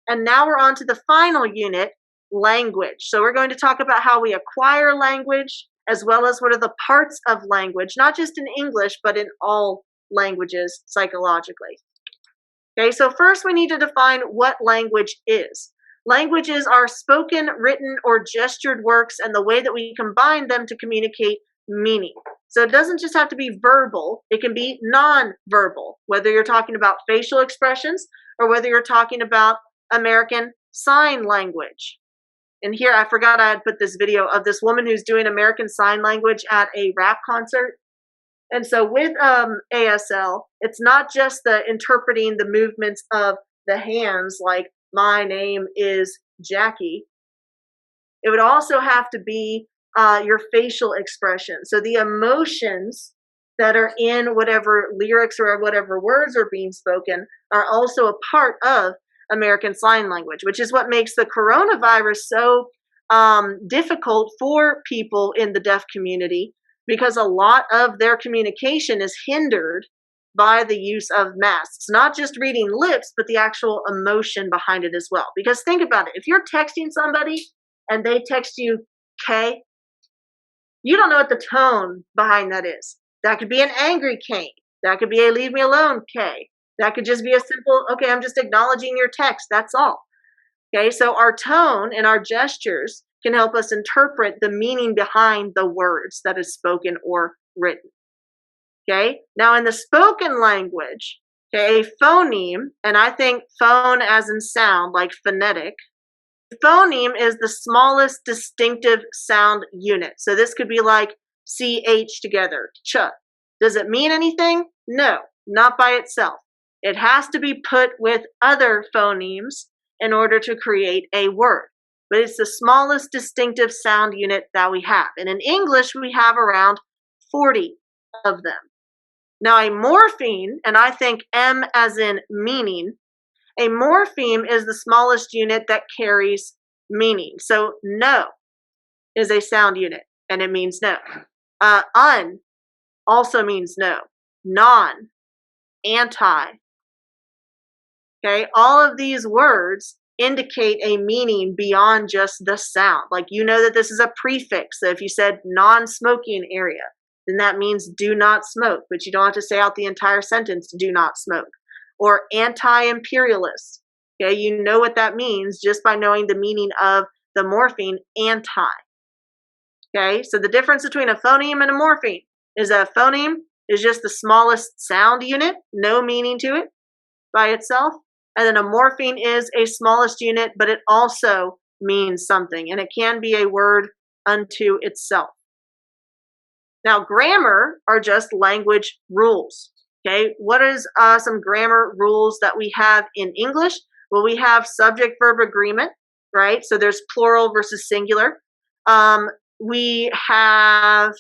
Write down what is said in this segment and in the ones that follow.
And now we're on to the final unit, language. So we're going to talk about how we acquire language, as well as what are the parts of language, not just in English, but in all languages psychologically. Okay, so first we need to define what language is. Languages are spoken, written, or gestured works and the way that we combine them to communicate meaning. So it doesn't just have to be verbal, it can be non-verbal, whether you're talking about facial expressions or whether you're talking about American Sign Language. And here, I forgot I had put this video of this woman who's doing American Sign Language at a rap concert. And so with ASL, it's not just the interpreting the movements of the hands, like my name is Jackie. It would also have to be your facial expression. So the emotions that are in whatever lyrics or whatever words are being spoken are also a part of American Sign Language, which is what makes the coronavirus so difficult for people in the deaf community, because a lot of their communication is hindered by the use of masks. Not just reading lips, but the actual emotion behind it as well. Because think about it, if you're texting somebody and they text you K, you don't know what the tone behind that is. That could be an angry K. That could be a leave me alone K. That could just be a simple, okay, I'm just acknowledging your text, that's all. Okay, so our tone and our gestures can help us interpret the meaning behind the words that is spoken or written. Okay, now in the spoken language, okay, a phoneme, and I think phone as in sound, like phonetic, phoneme is the smallest distinctive sound unit. So this could be like CH together, ch. Does it mean anything? No, not by itself. It has to be put with other phonemes in order to create a word. But it's the smallest distinctive sound unit that we have. And in English, we have around 40 of them. Now, a morpheme, and I think M as in meaning, a morpheme is the smallest unit that carries meaning. So no is a sound unit, and it means no. Un also means no. Non, anti. Okay, all of these words indicate a meaning beyond just the sound. Like, you know that this is a prefix. So if you said non-smoking area, then that means do not smoke, but you don't have to say out the entire sentence, do not smoke. Or anti-imperialist. Okay, you know what that means just by knowing the meaning of the morpheme anti. Okay, so the difference between a phoneme and a morpheme is that a phoneme is just the smallest sound unit, no meaning to it by itself. And then a morpheme is a smallest unit, but it also means something, and it can be a word unto itself. Now, grammar are just language rules. Okay, what is some grammar rules that we have in English? Well, we have subject-verb agreement, right? So there's plural versus singular. We have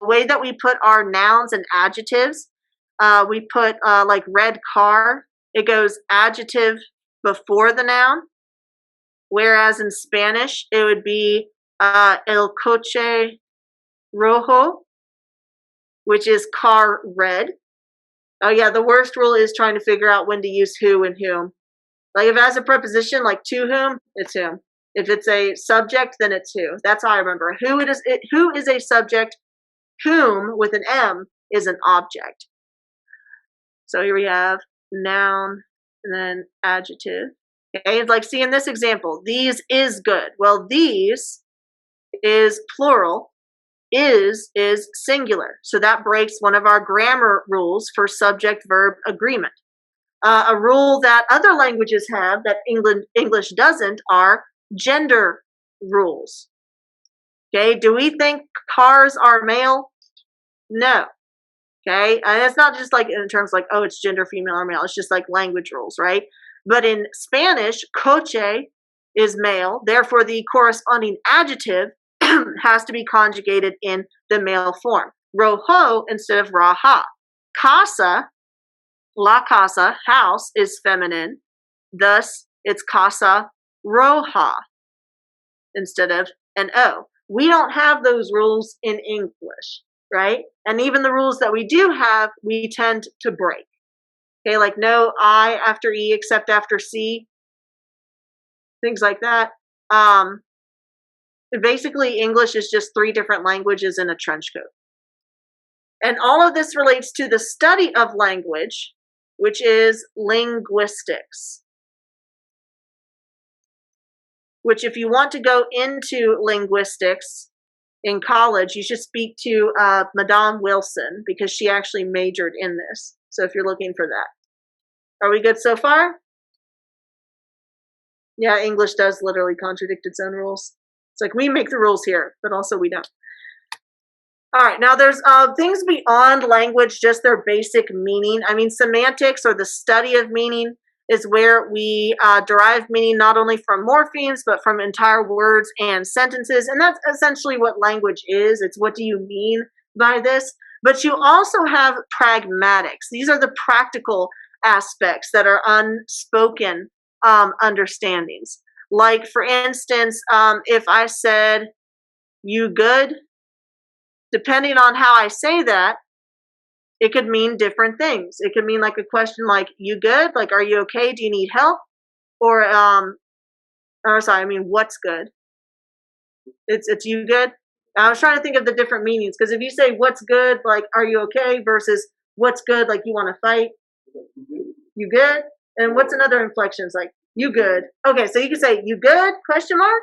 the way that we put our nouns and adjectives. We put like red car. It goes adjective before the noun, whereas in Spanish, it would be el coche rojo, which is car red. Oh yeah, the worst rule is trying to figure out when to use who and whom. Like if it has a preposition like to whom, it's whom. If it's a subject, then it's who. That's how I remember. Who is a subject, whom with an M is an object. So here we have noun and then adjective. Okay, like see in this example, these is good. Well, these is plural, is singular. So that breaks one of our grammar rules for subject-verb agreement. A rule that other languages have that English doesn't are gender rules. Okay, do we think cars are male? No. Okay, and it's not just like in terms like, oh, it's gender, female or male. It's just like language rules, right? But in Spanish, coche is male. Therefore, the corresponding adjective has to be conjugated in the male form. Rojo instead of raja. Casa, la casa, house, is feminine. Thus, it's casa roja instead of an O. We don't have those rules in English, right? And even the rules that we do have, we tend to break. Okay, like no I after E except after C. things like that. Basically, English is just 3 different languages in a trench coat. And all of this relates to the study of language, which is linguistics. Which, if you want to go into linguistics in college, you should speak to Madame Wilson, because she actually majored in this. So if you're looking for that. Are we good so far? Yeah, English does literally contradict its own rules. It's like we make the rules here, but also we don't. All right, now there's things beyond language, just their basic meaning. I mean, semantics, or the study of meaning, is where we derive meaning not only from morphemes, but from entire words and sentences. And that's essentially what language is. It's what do you mean by this? But you also have pragmatics. These are the practical aspects that are unspoken understandings. Like, for instance, if I said, you good? Depending on how I say that, it could mean different things. It could mean like a question like, you good? Like, are you okay? Do you need help? Or what's good? It's you good? I was trying to think of the different meanings, because if you say what's good, like, are you okay, versus what's good, like you want to fight, you good? And what's another inflection? It's like, you good. Okay, so you can say you good, question mark,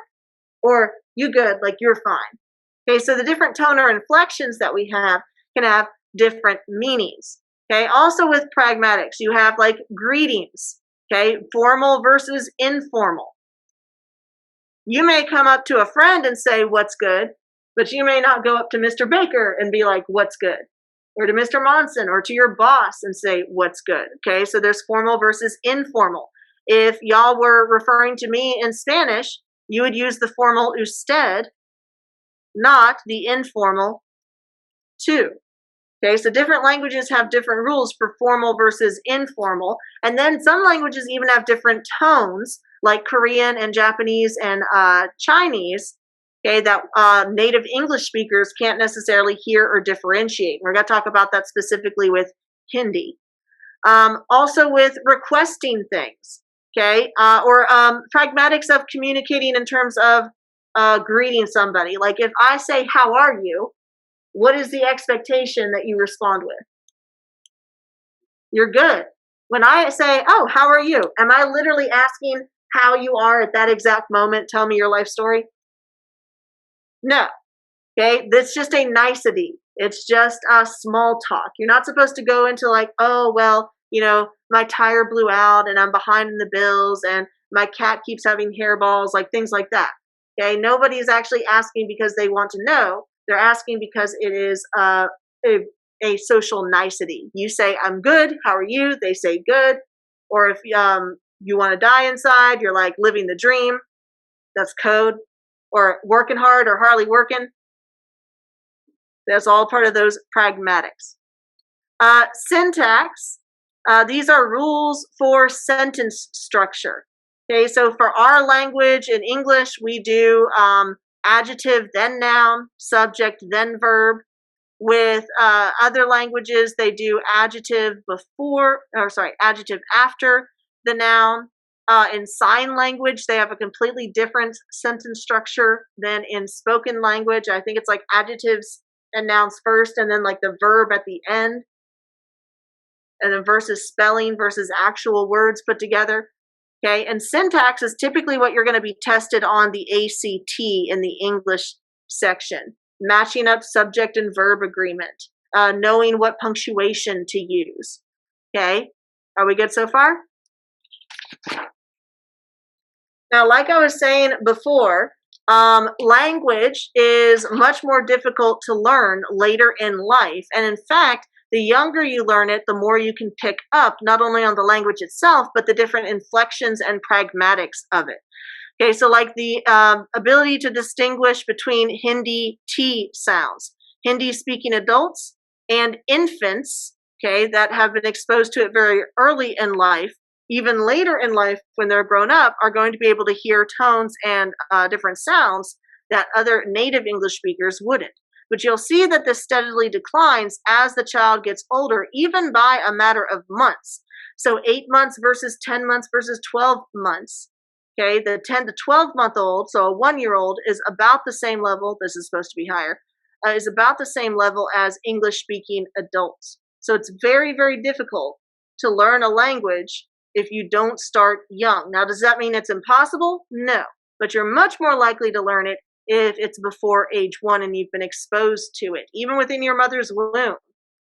or you good, like you're fine. Okay, so the different tone or inflections that we have can have different meanings. Okay, also with pragmatics, you have like greetings, okay, formal versus informal. You may come up to a friend and say, what's good, but you may not go up to Mr. Baker and be like, what's good? Or to Mr. Monson, or to your boss and say, what's good? Okay, so there's formal versus informal. If y'all were referring to me in Spanish, you would use the formal usted, not the informal tú. Okay, so different languages have different rules for formal versus informal. And then some languages even have different tones, like Korean and Japanese and Chinese, okay, that native English speakers can't necessarily hear or differentiate. We're going to talk about that specifically with Hindi. Also with requesting things, okay, or pragmatics of communicating in terms of greeting somebody. Like if I say, how are you? What is the expectation that you respond with? You're good. When I say, oh, how are you? Am I literally asking how you are at that exact moment? Tell me your life story. No. Okay. That's just a nicety. It's just a small talk. You're not supposed to go into like, oh, well, you know, my tire blew out and I'm behind in the bills and my cat keeps having hairballs, like things like that. Okay. Nobody's actually asking because they want to know. They're asking because it is a social nicety. You say, I'm good. How are you? They say good. Or if you want to die inside, you're like living the dream. That's code. Or working hard or hardly working. That's all part of those pragmatics. Syntax. These are rules for sentence structure. Okay, so for our language in English, we do adjective, then noun, subject, then verb. With other languages, they do adjective adjective after the noun. In sign language, they have a completely different sentence structure than in spoken language. I think it's like adjectives and nouns first, and then like the verb at the end. And then versus spelling versus actual words put together. Okay, and syntax is typically what you're going to be tested on the ACT in the English section. Matching up subject and verb agreement. Knowing what punctuation to use. Okay, are we good so far? Now, like I was saying before, language is much more difficult to learn later in life. And in fact, the younger you learn it, the more you can pick up, not only on the language itself, but the different inflections and pragmatics of it. Okay, so like the ability to distinguish between Hindi T sounds, Hindi speaking adults and infants, okay, that have been exposed to it very early in life, even later in life when they're grown up, are going to be able to hear tones and different sounds that other native English speakers wouldn't. But you'll see that this steadily declines as the child gets older, even by a matter of months. So 8 months versus 10 months versus 12 months. Okay, the 10 to 12-month-old, so a 1-year-old, is about the same level. This is supposed to be higher, is about the same level as English speaking adults. So it's very, very difficult to learn a language if you don't start young. Now, does that mean it's impossible? No, but you're much more likely to learn it if it's before age 1 and you've been exposed to it, even within your mother's womb.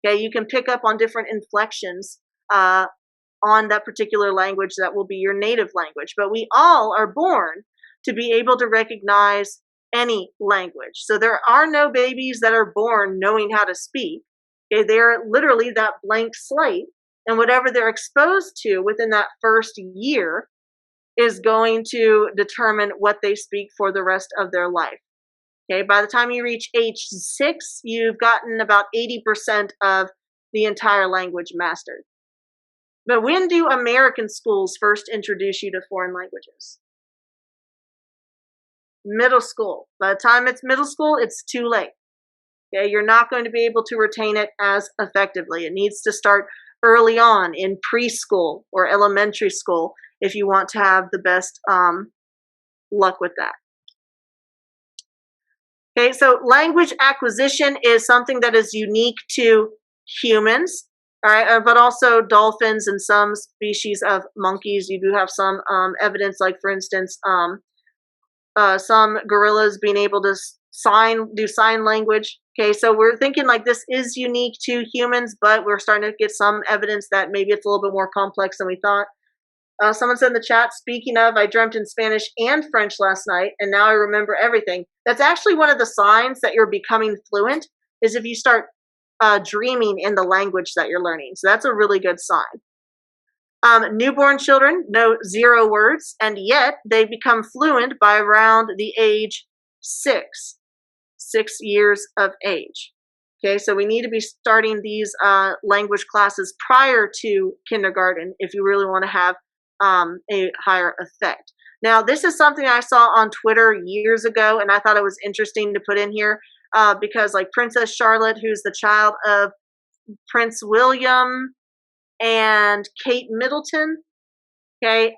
Okay, you can pick up on different inflections on that particular language that will be your native language. But we all are born to be able to recognize any language. So there are no babies that are born knowing how to speak. Okay, they're literally that blank slate, and whatever they're exposed to within that first year is going to determine what they speak for the rest of their life. Okay, by the time you reach age 6, you've gotten about 80% of the entire language mastered. But when do American schools first introduce you to foreign languages? Middle school. By the time it's middle school, it's too late. Okay, you're not going to be able to retain it as effectively. It needs to start early on in preschool or elementary school if you want to have the best luck with that. Okay, so language acquisition is something that is unique to humans. All right, but also dolphins and some species of monkeys. You do have some evidence, like for instance, some gorillas being able to do sign language. Okay, so we're thinking like this is unique to humans, but we're starting to get some evidence that maybe it's a little bit more complex than we thought. Someone said in the chat, speaking of, I dreamt in Spanish and French last night, and now I remember everything. That's actually one of the signs that you're becoming fluent, is if you start dreaming in the language that you're learning. So that's a really good sign. Newborn children know 0 words, and yet they become fluent by around the age 6 years of age. Okay, so we need to be starting these language classes prior to kindergarten if you really want to have a higher effect. Now, this is something I saw on Twitter years ago, and I thought it was interesting to put in here because, like, Princess Charlotte, who's the child of Prince William and Kate Middleton, okay,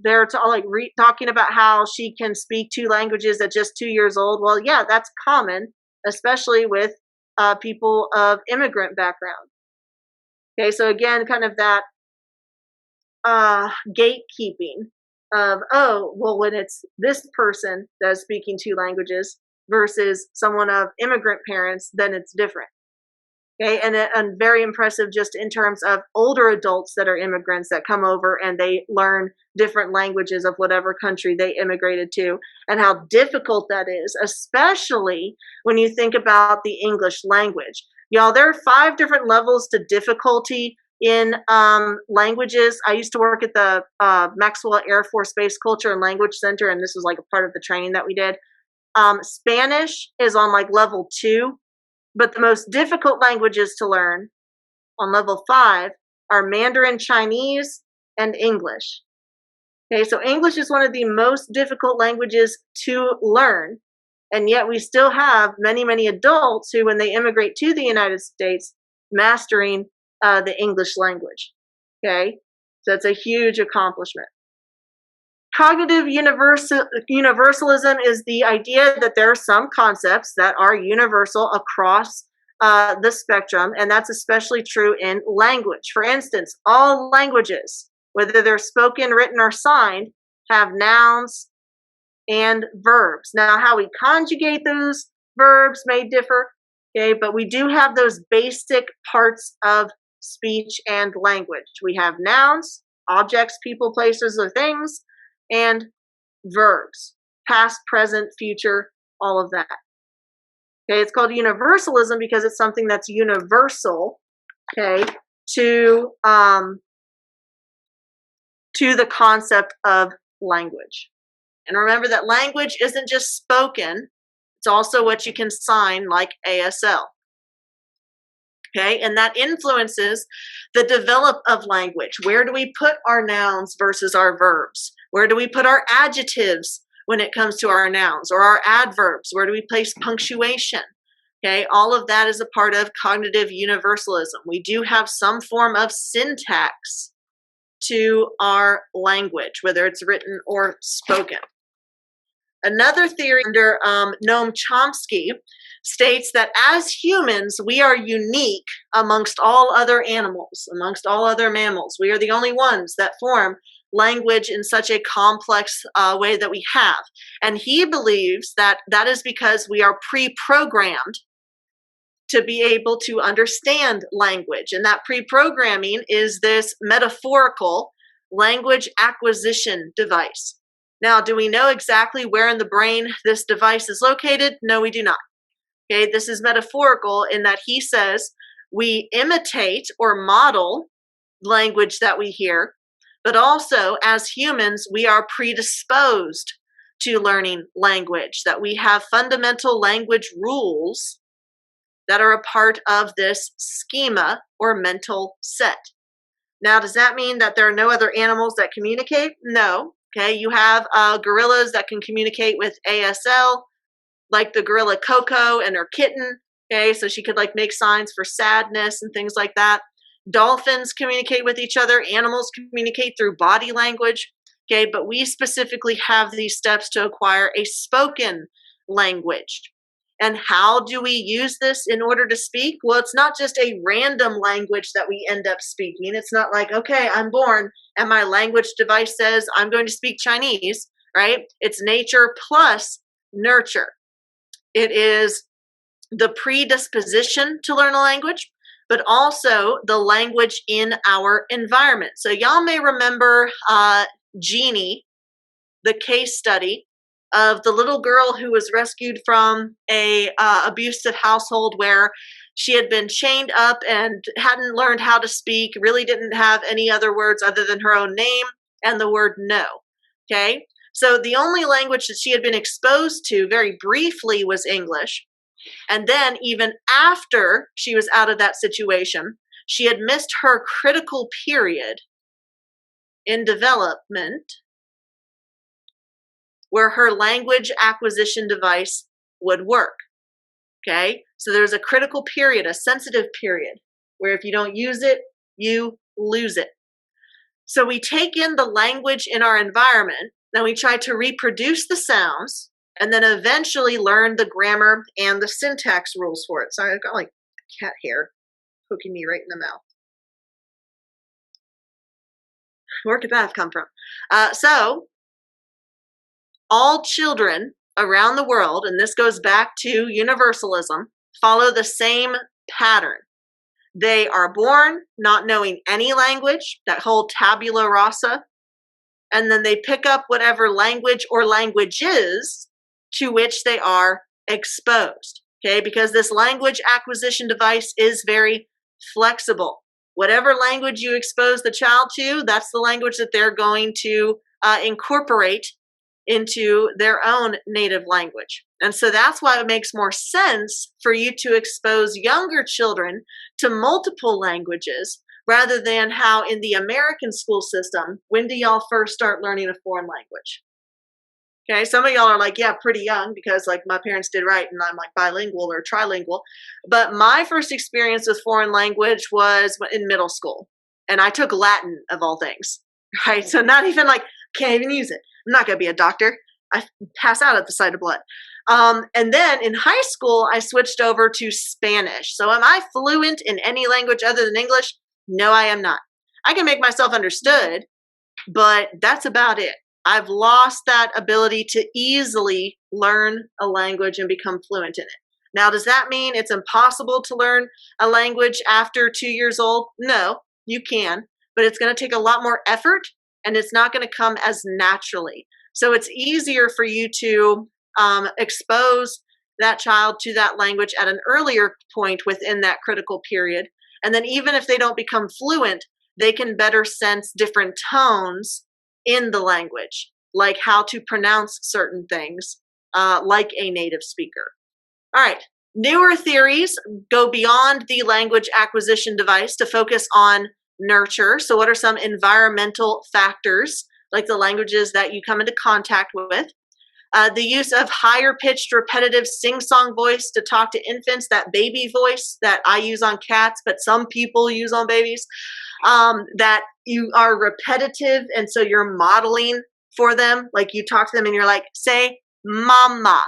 they're talking about how she can speak 2 languages at just 2 years old. Well, yeah, that's common, especially with people of immigrant background. Okay, so again, kind of that gatekeeping of, oh, well, when it's this person that's speaking 2 languages versus someone of immigrant parents, then it's different. Okay, and very impressive just in terms of older adults that are immigrants that come over and they learn different languages of whatever country they immigrated to, and how difficult that is, especially when you think about the English language. Y'all, there are 5 different levels to difficulty in languages. I used to work at the Maxwell Air Force Space Culture and Language Center, and this was like a part of the training that we did. Spanish is on like level 2, but the most difficult languages to learn on level 5 are Mandarin Chinese and English. Okay, so English is one of the most difficult languages to learn, and yet we still have many, many adults who, when they immigrate to the United States, mastering the English language. Okay, so it's a huge accomplishment. Cognitive universalism is the idea that there are some concepts that are universal across the spectrum, and that's especially true in language. For instance, all languages, whether they're spoken, written, or signed, have nouns and verbs. Now, how we conjugate those verbs may differ, okay, but we do have those basic parts of speech and language. We have nouns, objects, people, places, or things, and verbs, past, present, future, all of that. Okay, it's called universalism because it's something that's universal, okay, to the concept of language. And remember that language isn't just spoken, it's also what you can sign, like ASL. Okay, and that influences the develop of language. Where do we put our nouns versus our verbs? Where do we put our adjectives when it comes to our nouns, or our adverbs? Where do we place punctuation? Okay, all of that is a part of cognitive universalism. We do have some form of syntax. to our language, whether it's written or spoken. Another theory under Noam Chomsky states that as humans, we are unique amongst all other animals, amongst all other mammals. We are the only ones that form language in such a complex way that we have. And he believes that that is because we are pre-programmed to be able to understand language. And that pre-programming is this metaphorical language acquisition device. Now, do we know exactly where in the brain this device is located? No, we do not. Okay, this is metaphorical in that he says we imitate or model language that we hear, but also as humans, we are predisposed to learning language, that we have fundamental language rules that are a part of this schema or mental set. Now, does that mean that there are no other animals that communicate? No. Okay, you have gorillas that can communicate with ASL, like the gorilla Coco and her kitten. Okay, so she could like make signs for sadness and things like that. Dolphins communicate with each other. Animals communicate through body language. Okay, but we specifically have these steps to acquire a spoken language. And how do we use this in order to speak? Well, it's not just a random language that we end up speaking. It's not like, okay, I'm born and my language device says I'm going to speak Chinese, right? It's nature plus nurture. It is the predisposition to learn a language, but also the language in our environment. So y'all may remember Jeannie, the case study of the little girl who was rescued from a abusive household where she had been chained up and hadn't learned how to speak, really didn't have any other words other than her own name and the word no. Okay, so the only language that she had been exposed to very briefly was English. And then even after she was out of that situation, she had missed her critical period in development where her language acquisition device would work. Okay, so there's a critical period, a sensitive period, where if you don't use it, you lose it. So we take in the language in our environment, then we try to reproduce the sounds, and then eventually learn the grammar and the syntax rules for it. Sorry, I've got like a cat hair poking me right in the mouth. Where could that have come from? So all children around the world, and this goes back to universalism, follow the same pattern. They are born not knowing any language, that whole tabula rasa, and then they pick up whatever language or languages to which they are exposed. Okay, because this language acquisition device is very flexible. Whatever language you expose the child to, that's the language that they're going to incorporate into their own native language. And so that's why it makes more sense for you to expose younger children to multiple languages rather than how in the American school system, when do y'all first start learning a foreign language? Okay, some of y'all are like, yeah, pretty young because like my parents did right and I'm like bilingual or trilingual. But my first experience with foreign language was in middle school. And I took Latin of all things, right? So not even like, can't even use it. I'm not going to be a doctor. I pass out at the sight of blood. And then in high school, I switched over to Spanish. So am I fluent in any language other than English? No, I am not. I can make myself understood, but that's about it. I've lost that ability to easily learn a language and become fluent in it. Now, does that mean it's impossible to learn a language after 2 years old? No, you can, but it's going to take a lot more effort and it's not going to come as naturally. So it's easier for you to expose that child to that language at an earlier point within that critical period. And then even if they don't become fluent, they can better sense different tones in the language, like how to pronounce certain things, like a native speaker. All right, newer theories go beyond the language acquisition device to focus on nurture. So what are some environmental factors, like the languages that you come into contact with? The use of higher pitched repetitive sing-song voice to talk to infants, that baby voice that I use on cats, but some people use on babies, that you are repetitive, and so you're modeling for them. Like you talk to them and you're like, say mama,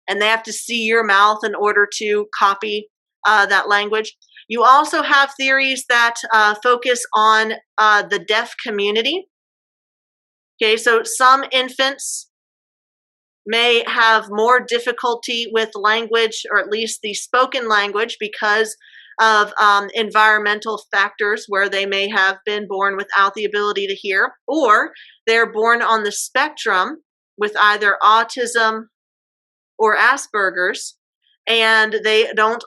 and they have to see your mouth in order to copy that language. You also have theories that focus on the deaf community. Okay, so some infants may have more difficulty with language, or at least the spoken language, because of environmental factors where they may have been born without the ability to hear, or they're born on the spectrum with either autism or Asperger's, and they don't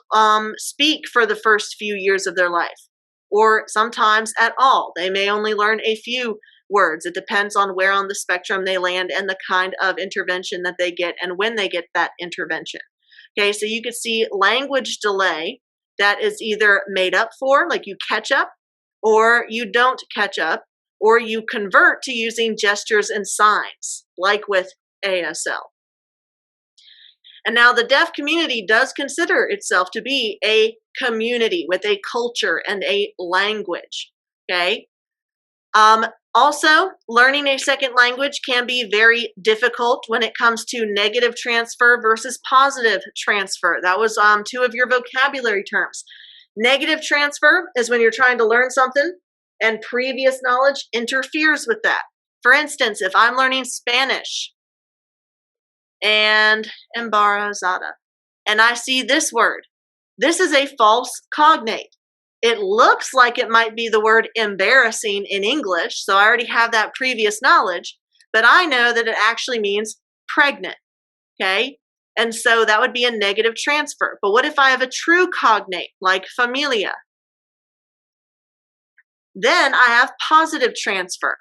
speak for the first few years of their life, or sometimes at all. They may only learn a few words. It depends on where on the spectrum they land and the kind of intervention that they get and when they get that intervention. Okay, so you could see language delay that is either made up for, like you catch up, or you don't catch up, or you convert to using gestures and signs, like with ASL. And now the deaf community does consider itself to be a community with a culture and a language, okay? Also, learning a second language can be very difficult when it comes to negative transfer versus positive transfer. That was two of your vocabulary terms. Negative transfer is when you're trying to learn something and previous knowledge interferes with that. For instance, if I'm learning Spanish and embarazada, and I see this word, this is a false cognate. It looks like it might be the word embarrassing in English, so I already have that previous knowledge, but I know that it actually means pregnant, okay? And so that would be a negative transfer. But what if I have a true cognate, like familia? Then I have positive transfer,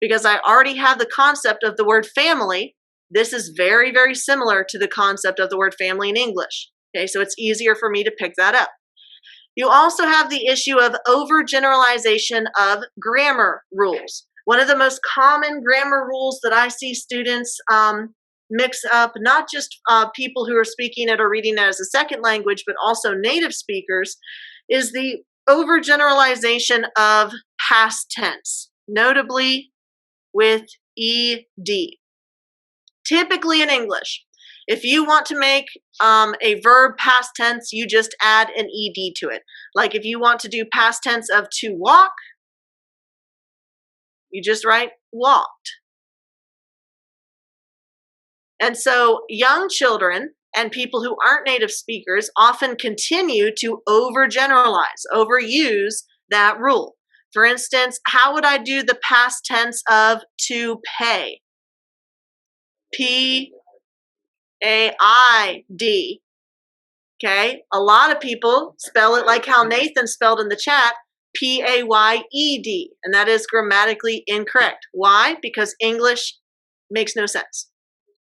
because I already have the concept of the word family. This is very, very similar to the concept of the word family in English, okay? So it's easier for me to pick that up. You also have the issue of overgeneralization of grammar rules. One of the most common grammar rules that I see students mix up, not just people who are speaking it or reading it as a second language, but also native speakers, is the overgeneralization of past tense, notably with ED. Typically in English, if you want to make a verb past tense, you just add an ed to it. Like if you want to do past tense of to walk, you just write walked. And so young children and people who aren't native speakers often continue to overgeneralize, overuse that rule. For instance, how would I do the past tense of to pay? P-A-I-D. Okay, a lot of people spell it like how Nathan spelled in the chat, P-A-Y-E-D, and that is grammatically incorrect. Why? Because English makes no sense.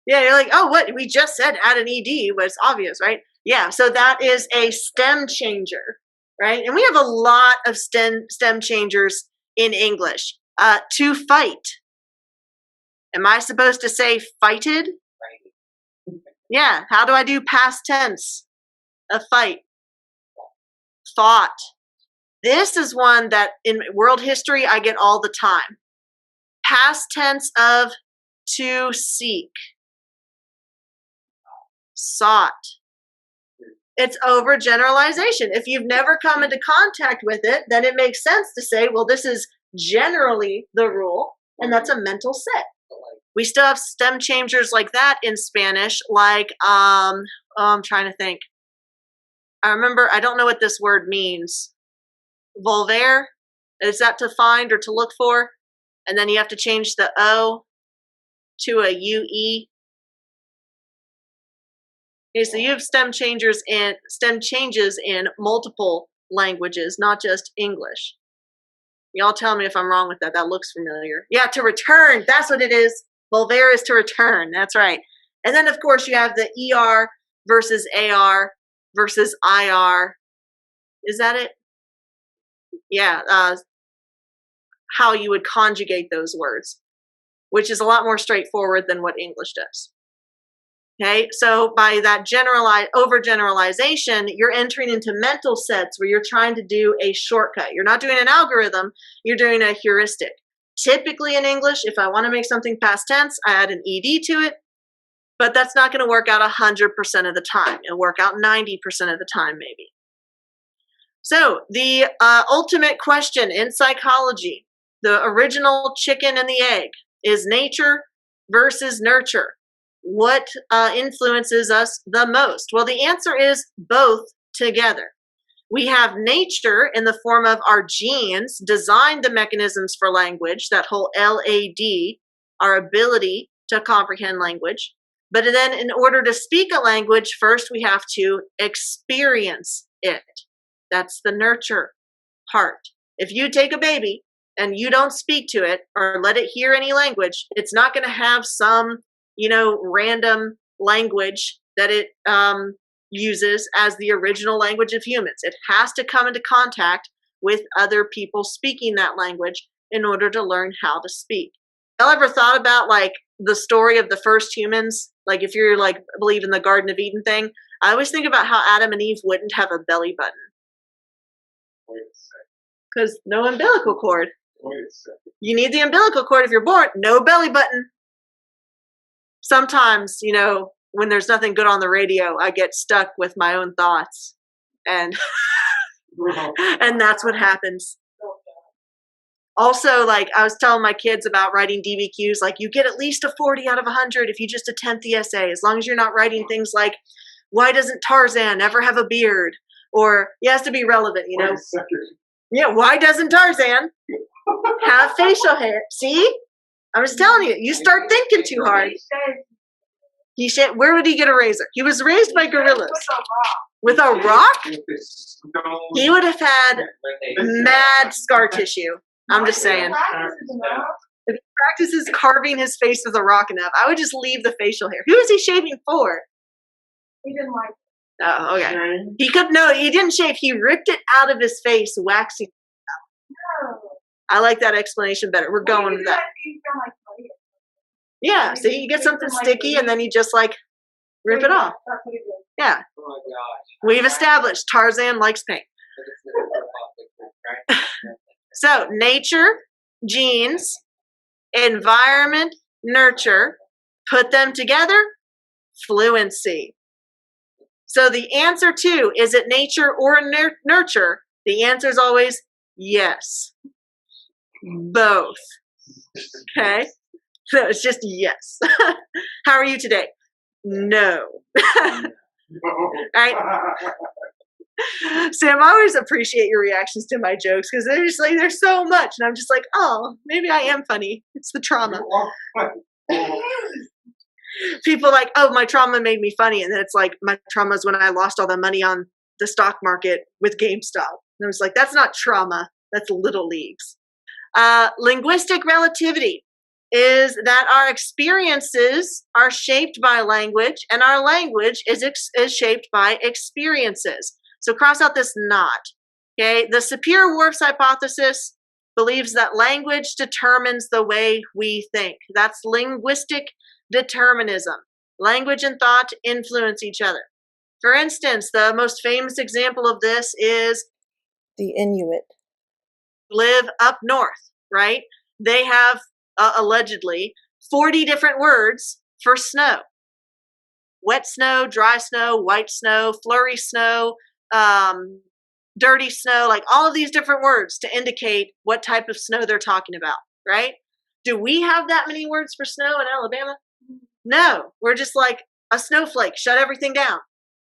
Yeah, you're like, oh, what? We just said add an ED, but it's obvious, right? Yeah, so that is a stem changer, right? And we have a lot of stem changers in English. To fight. Am I supposed to say fighted? Yeah, how do I do past tense? A fight. Fought. This is one that in world history I get all the time. Past tense of to seek. Sought. It's overgeneralization. If you've never come into contact with it, then it makes sense to say, well, this is generally the rule, and that's a mental set. We still have stem changers like that in Spanish, like, I'm trying to think. I remember, I don't know what this word means. Volver, is that to find or to look for? And then you have to change the O to a UE. Okay, so you have stem changes in multiple languages, not just English. Y'all tell me if I'm wrong with that. That looks familiar. Yeah, to return. That's what it is. Volver is to return. That's right. And then, of course, you have the ER versus AR versus IR. Is that it? Yeah. How you would conjugate those words, which is a lot more straightforward than what English does. Okay, so by that overgeneralization, you're entering into mental sets where you're trying to do a shortcut. You're not doing an algorithm, you're doing a heuristic. Typically in English, if I want to make something past tense, I add an ed to it, but that's not going to work out 100% of the time. It'll work out 90% of the time, maybe. So the ultimate question in psychology, the original chicken and the egg, is nature versus nurture. What influences us the most? Well, the answer is both together. We have nature in the form of our genes, designed the mechanisms for language, that whole LAD, our ability to comprehend language. But then in order to speak a language, first we have to experience it. That's the nurture part. If you take a baby and you don't speak to it or let it hear any language, it's not going to have some, random language that it uses as the original language of humans. It has to come into contact with other people speaking that language in order to learn how to speak. Y'all ever thought about the story of the first humans? Like if you're believe in the Garden of Eden thing, I always think about how Adam and Eve wouldn't have a belly button. Because no umbilical cord. You need the umbilical cord if you're born. No belly button. Sometimes, when there's nothing good on the radio, I get stuck with my own thoughts. And and that's what happens. Also, I was telling my kids about writing DBQs, you get at least a 40 out of 100 if you just attempt the essay, as long as you're not writing things like, why doesn't Tarzan ever have a beard? Or he has to be relevant, Wait a second. Yeah, why doesn't Tarzan have facial hair? See? I was telling you, you start thinking too hard. He said, where would he get a razor? He was raised by gorillas. With a rock? He would have had mad scar tissue. I'm just saying. If he practices carving his face with a rock enough, I would just leave the facial hair. Who is he shaving for? He didn't like it. Oh, okay. He didn't shave. He ripped it out of his face, waxing. No. I like that explanation better. We're going with that. Yeah, so you get something sticky and then you just rip it off. That's what he did. Yeah. Oh my gosh. We've established Tarzan likes paint. So nature, genes, environment, nurture, put them together, fluency. So the answer to, is it nature or nurture? The answer is always yes. Both. Okay? So it's just yes. How are you today? No. Right? Sam, I always appreciate your reactions to my jokes because they're just there's so much. And I'm just oh, maybe I am funny. It's the trauma. People oh, my trauma made me funny. And then it's my trauma is when I lost all the money on the stock market with GameStop. And I was that's not trauma. That's little leagues. Linguistic relativity is that our experiences are shaped by language and our language is shaped by experiences. So cross out this not. Okay. The Sapir-Whorf's hypothesis believes that language determines the way we think. That's linguistic determinism. Language and thought influence each other. For instance, the most famous example of this is the Inuit. Live up north, right? They have allegedly 40 different words for snow. Wet snow, dry snow, white snow, flurry snow, dirty snow, all of these different words to indicate what type of snow they're talking about, right? Do we have that many words for snow in Alabama? No, we're just a snowflake. Shut everything down.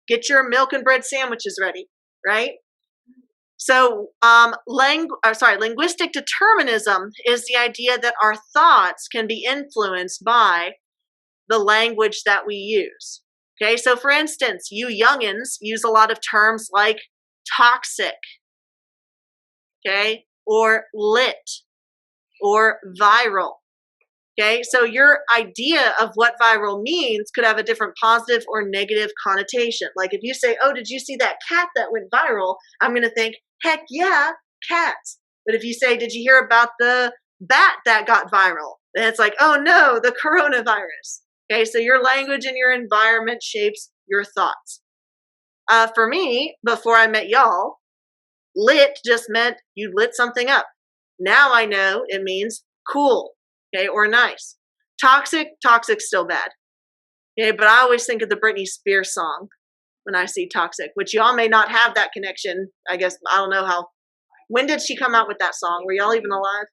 Get your milk and bread sandwiches ready, right? So, linguistic determinism is the idea that our thoughts can be influenced by the language that we use. Okay, so for instance, you youngins use a lot of terms like toxic, okay, or lit, or viral. Okay, so your idea of what viral means could have a different positive or negative connotation. If you say, oh, did you see that cat that went viral? I'm going to think, heck yeah, cats. But if you say, did you hear about the bat that got viral? Then it's oh no, the coronavirus. Okay, so your language and your environment shapes your thoughts. For me, before I met y'all, lit just meant you lit something up. Now I know it means cool, okay, or nice. Toxic's still bad. Okay, but I always think of the Britney Spears song when I see toxic, which y'all may not have that connection. I guess I don't know how. When did she come out with that song? Were y'all even alive?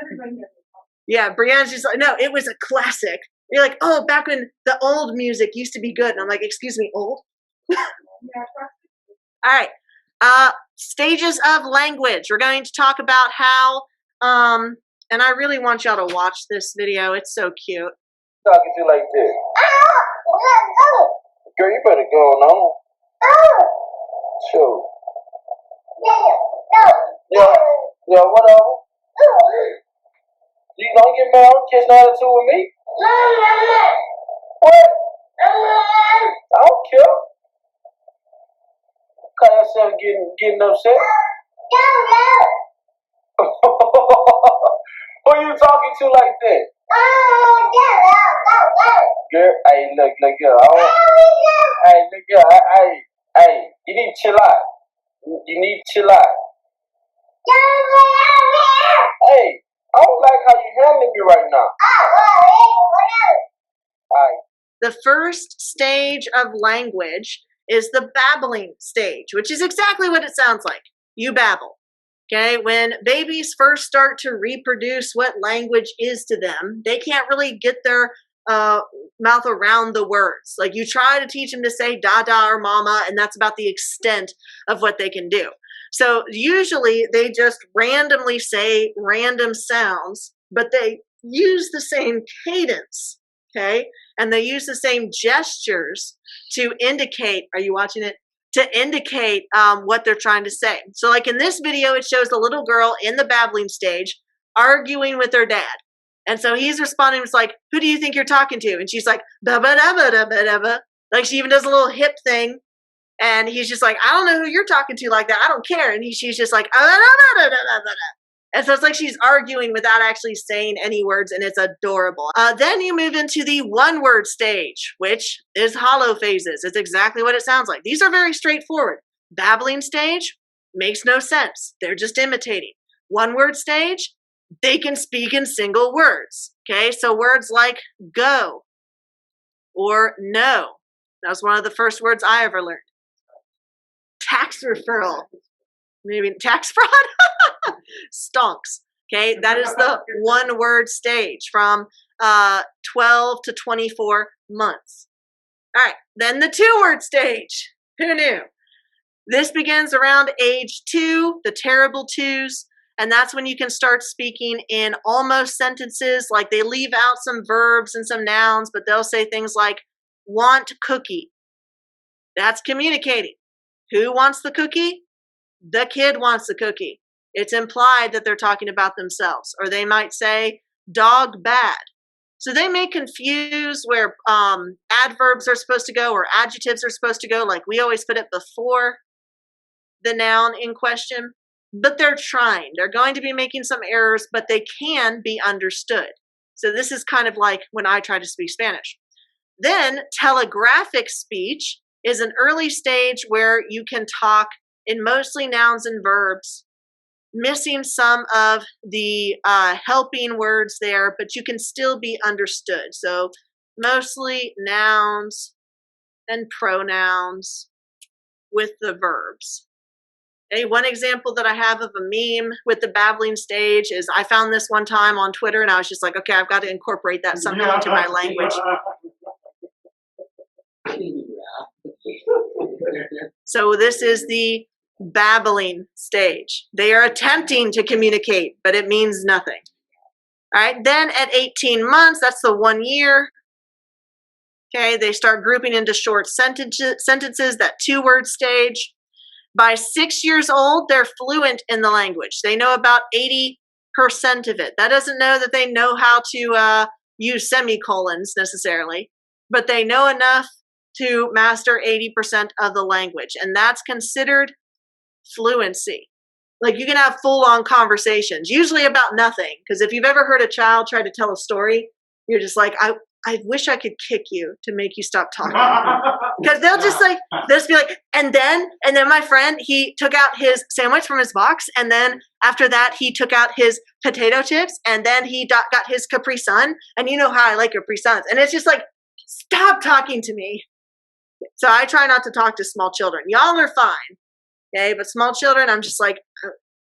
Everybody has a song. Yeah, Brianne's just like, no, it was a classic. You're like, oh, back when the old music used to be good. And I'm like, excuse me, old? Yeah, All right. Stages of language. We're going to talk about how, and I really want y'all to watch this video. It's so cute. Talking to you like this. Girl, you better go on. Sure. Yeah, whatever. You gonna get mad? Catch an attitude with me? What? I don't care. Call yourself getting upset. Who you talking to like that? Girl, hey, look, girl. Hey, look, girl. Hey, you need to chill out. You need to chill out. Hey, I don't like how you handling me right now. Alright. The first stage of language is the babbling stage, which is exactly what it sounds like. You babble. Okay, when babies first start to reproduce what language is to them, they can't really get their mouth around the words. Like you try to teach them to say dada or mama, and that's about the extent of what they can do. So usually they just randomly say random sounds, but they use the same cadence, okay? And they use the same gestures to indicate, are you watching it? To indicate what they're trying to say. So like in this video, it shows the little girl in the babbling stage arguing with her dad. And so he's responding, it's like, who do you think you're talking to? And she's like, ba ba da ba da ba da ba. Like she even does a little hip thing. And he's just like, I don't know who you're talking to like that. I don't care. And she's just like, ah, da, da, da, da, da, da. And so it's like she's arguing without actually saying any words, and it's adorable. Then you move into the one-word stage, which is hollow phases. It's exactly what it sounds like. These are very straightforward. Babbling stage makes no sense. They're just imitating. One-word stage, they can speak in single words. Okay, so words like go or no. That was one of the first words I ever learned. Tax referral. Maybe tax fraud? Stonks. Okay, that is the one word stage from 12 to 24 months. All right, then the two word stage. Who knew? This begins around age 2, the terrible twos, and that's when you can start speaking in almost sentences, like they leave out some verbs and some nouns, but they'll say things like want cookie. That's communicating. Who wants the cookie? The kid wants the cookie. It's implied that they're talking about themselves. Or they might say, dog bad. So they may confuse where adverbs are supposed to go or adjectives are supposed to go. Like we always put it before the noun in question. But they're trying. They're going to be making some errors, but they can be understood. So this is kind of like when I try to speak Spanish. Then telegraphic speech is an early stage where you can talk in mostly nouns and verbs, missing some of the helping words there, but you can still be understood. So mostly nouns and pronouns with the verbs. Okay, one example that I have of a meme with the babbling stage is I found this one time on Twitter and I was just like, okay, I've got to incorporate that somehow into my language. So this is the babbling stage. They are attempting to communicate, but it means nothing. All right, then at 18 months, that's the 1 year. Okay, they start grouping into short sentences, that two-word stage. By 6 years old, they're fluent in the language. They know about 80% of it. That doesn't know that they know how to use semicolons necessarily, but they know enough to master 80% of the language, and that's considered fluency. Like you can have full-on conversations, usually about nothing, because if you've ever heard a child try to tell a story, you're just like, I wish I could kick you to make you stop talking. Because they'll just be like, and then my friend, he took out his sandwich from his box, and then after that, he took out his potato chips, and then he got his Capri Sun, and you know how I like Capri Suns, and it's just like, stop talking to me. So I try not to talk to small children. Y'all are fine, okay? But small children, I'm just like,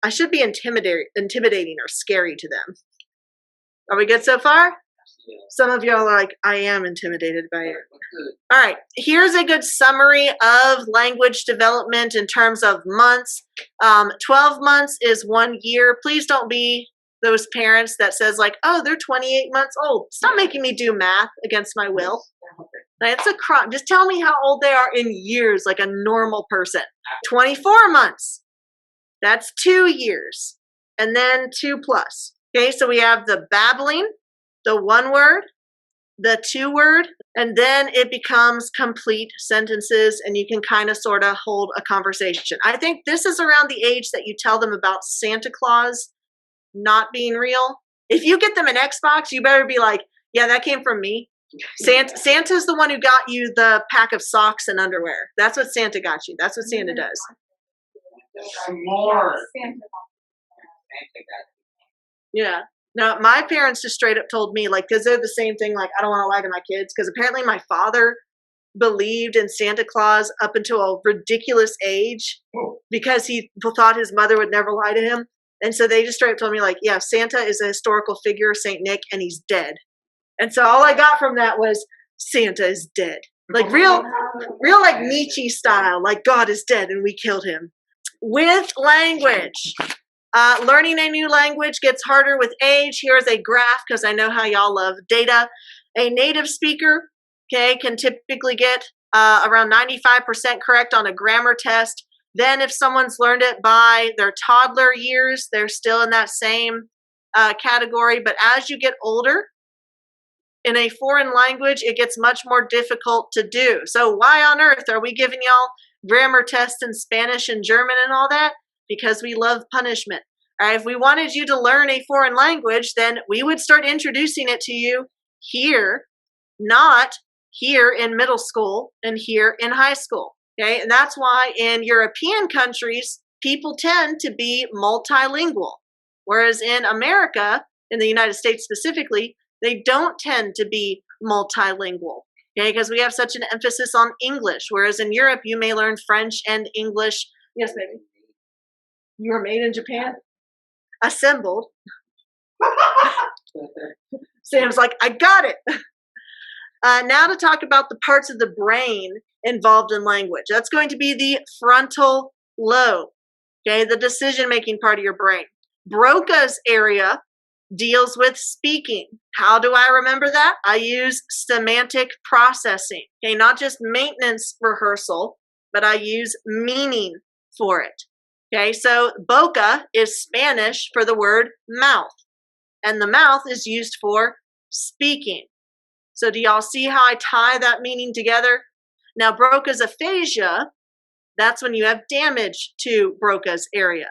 I should be intimidating or scary to them. Are we good so far? Some of y'all are like, I am intimidated by it. All right, here's a good summary of language development in terms of months. 12 months is 1 year. Please don't be those parents that says like, oh, they're 28 months old. Stop making me do math against my will. It's a crime. Just tell me how old they are in years, like a normal person. 24 months. That's 2 years. And then 2 plus. Okay, so we have the babbling, the 1 word, the 2 word, and then it becomes complete sentences, and you can kind of sort of hold a conversation. I think this is around the age that you tell them about Santa Claus not being real. If you get them an Xbox, you better be like, yeah, that came from me. Santa's the one who got you the pack of socks and underwear. That's what Santa got you. That's what Santa does. More. Yeah. Now, my parents just straight up told me, like, because they're the same thing, like, I don't want to lie to my kids, because apparently my father believed in Santa Claus up until a ridiculous age because he thought his mother would never lie to him. And so they just straight up told me, like, yeah, Santa is a historical figure, Saint Nick, and he's dead. And so all I got from that was Santa is dead. Like real like Nietzsche style, like God is dead and we killed him. With language. Learning a new language gets harder with age. Here's a graph because I know how y'all love data. A native speaker, okay, can typically get around 95% correct on a grammar test. Then if someone's learned it by their toddler years, they're still in that same category. But as you get older, in a foreign language, it gets much more difficult to do. So why on earth are we giving y'all grammar tests in Spanish and German and all that? Because we love punishment. All right, if we wanted you to learn a foreign language, then we would start introducing it to you here, not here in middle school and here in high school. Okay, and that's why in European countries, people tend to be multilingual. Whereas in America, in the United States specifically, they don't tend to be multilingual, okay, because we have such an emphasis on English. Whereas in Europe, you may learn French and English. Yes, baby. You were made in Japan? Assembled. Sam's like, I got it. Now to talk about the parts of the brain involved in language. That's going to be the frontal lobe, okay, the decision-making part of your brain. Broca's area deals with speaking. How do I remember that? I use semantic processing. Okay, not just maintenance rehearsal, but I use meaning for it. Okay, so boca is Spanish for the word mouth, and the mouth is used for speaking. So do y'all see how I tie that meaning together? Now, Broca's aphasia, that's when you have damage to Broca's area.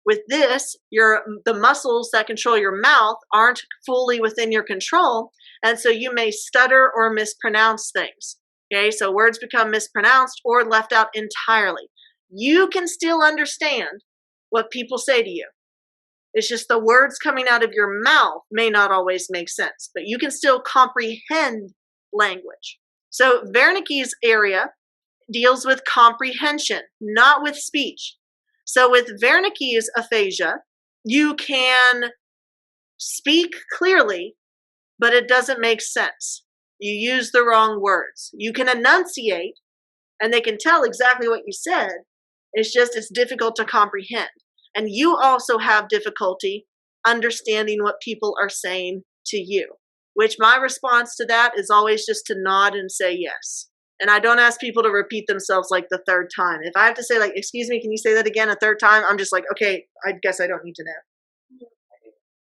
With this, the muscles that control your mouth aren't fully within your control, and so you may stutter or mispronounce things. Okay, so words become mispronounced or left out entirely. You can still understand what people say to you. It's just the words coming out of your mouth may not always make sense, but you can still comprehend language. So Wernicke's area deals with comprehension, not with speech. So with Wernicke's aphasia, you can speak clearly, but it doesn't make sense. You use the wrong words. You can enunciate, and they can tell exactly what you said. It's difficult to comprehend. And you also have difficulty understanding what people are saying to you, which my response to that is always just to nod and say yes. And I don't ask people to repeat themselves like the third time. If I have to say like, excuse me, can you say that again a third time? I'm just like, okay, I guess I don't need to know.